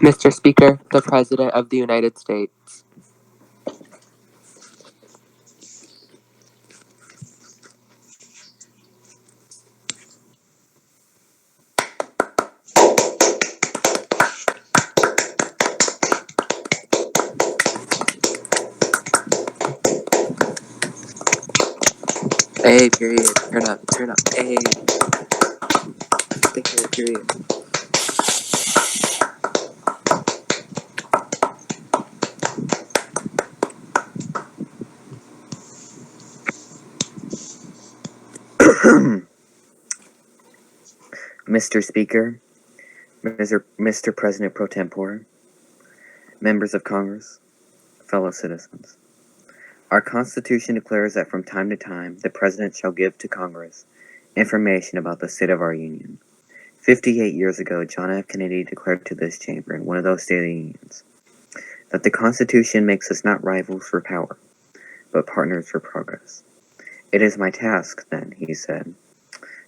Mr. Speaker, the President of the United States. A period. Turn up. Turn up. A. Thank you. Period. Mr. Speaker, Mr. President pro tempore, members of Congress, fellow citizens. Our Constitution declares that from time to time the President shall give to Congress information about the state of our Union. 58 years ago, John F. Kennedy declared to this chamber in one of those State of the Unions that the Constitution makes us not rivals for power, but partners for progress. It is my task, then, he said,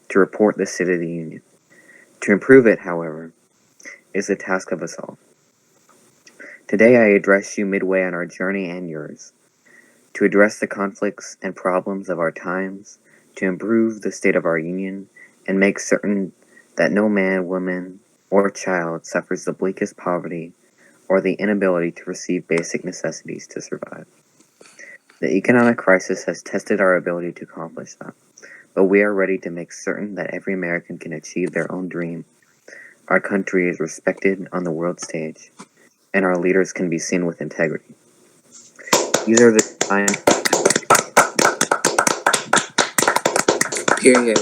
to report the State of the Union. To improve it, however, is the task of us all. Today I address you midway on our journey and yours, to address the conflicts and problems of our times, to improve the state of our Union, and make certain that no man, woman, or child suffers the bleakest poverty or the inability to receive basic necessities to survive. The economic crisis has tested our ability to accomplish that, but we are ready to make certain that every American can achieve their own dream. Our country is respected on the world stage, and our leaders can be seen with integrity. These are the times. Period.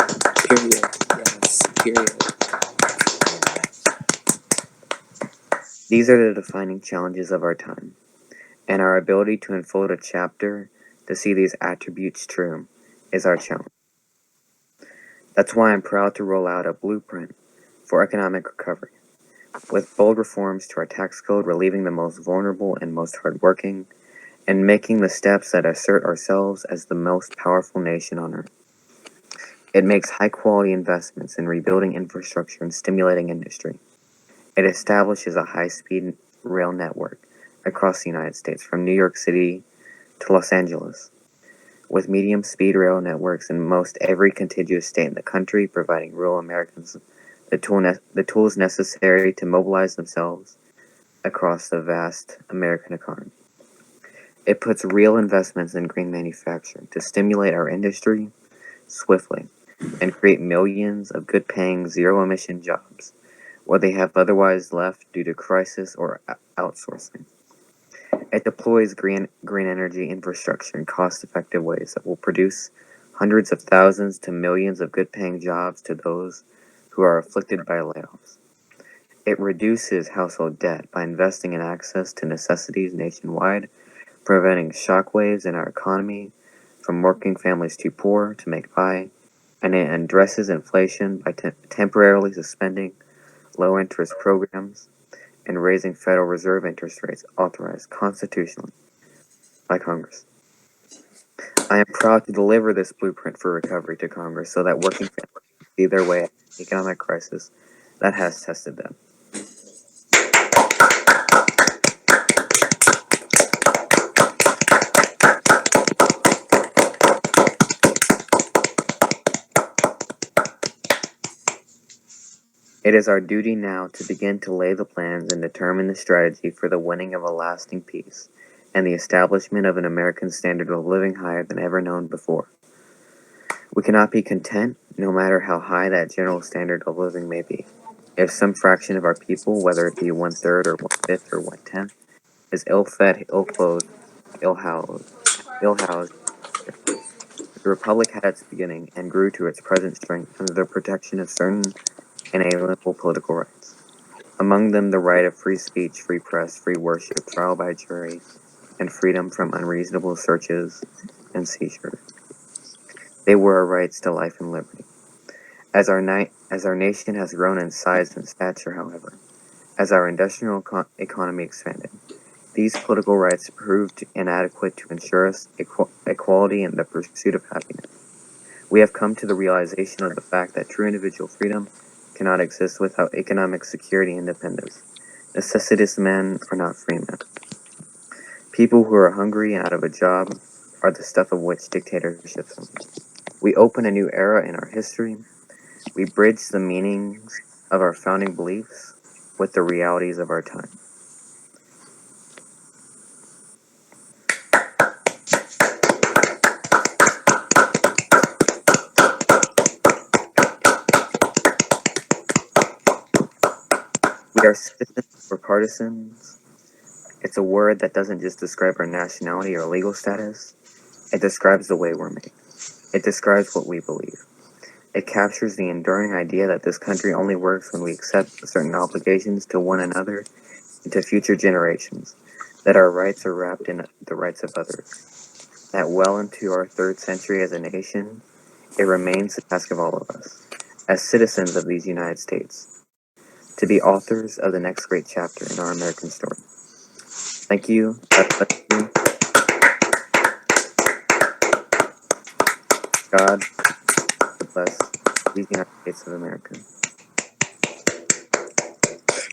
Period. Yes. Period. These are the defining challenges of our time, and our ability to unfold a chapter to see these attributes true is our challenge. That's why I'm proud to roll out a blueprint for economic recovery, with bold reforms to our tax code, relieving the most vulnerable and most hardworking, and making the steps that assert ourselves as the most powerful nation on earth. It makes high-quality investments in rebuilding infrastructure and stimulating industry. It establishes a high-speed rail network across the United States, from New York City to Los Angeles, with medium-speed rail networks in most every contiguous state in the country, providing rural Americans the tools necessary to mobilize themselves across the vast American economy. It puts real investments in green manufacturing to stimulate our industry swiftly and create millions of good-paying, zero-emission jobs where they have otherwise left due to crisis or outsourcing. It deploys green energy infrastructure in cost-effective ways that will produce hundreds of thousands to millions of good-paying jobs to those who are afflicted by layoffs. It reduces household debt by investing in access to necessities nationwide, preventing shockwaves in our economy from working families too poor to make by, and it addresses inflation by temporarily suspending low-interest programs and raising Federal Reserve interest rates authorized constitutionally by Congress. I am proud to deliver this blueprint for recovery to Congress so that working families see their way out of the economic crisis that has tested them. It is our duty now to begin to lay the plans and determine the strategy for the winning of a lasting peace and the establishment of an American standard of living higher than ever known before. We cannot be content, no matter how high that general standard of living may be, if some fraction of our people, whether it be 1/3 or 1/5 or 1/10, is ill-fed, ill-clothed, ill-housed. The Republic had its beginning and grew to its present strength under the protection of certain inalienable political rights, among them the right of free speech, free press, free worship, trial by jury, and freedom from unreasonable searches and seizures. They were our rights to life and liberty. As our nation has grown in size and stature, however, as our industrial economy expanded, these political rights proved inadequate to ensure us equality in the pursuit of happiness. We have come to the realization of the fact that true individual freedom cannot exist without economic security and independence. Necessitous men are not free men. People who are hungry and out of a job are the stuff of which dictatorships are. We open a new era in our history. We bridge the meanings of our founding beliefs with the realities of our time. We are citizens or partisans. It's a word that doesn't just describe our nationality or legal status. It describes the way we're made. It describes what we believe. It captures the enduring idea that this country only works when we accept certain obligations to one another and to future generations, that our rights are wrapped in the rights of others, that well into our third century as a nation, it remains the task of all of us, as citizens of these United States, to be authors of the next great chapter in our American story. Thank you. God bless these United States of America.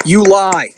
You lie.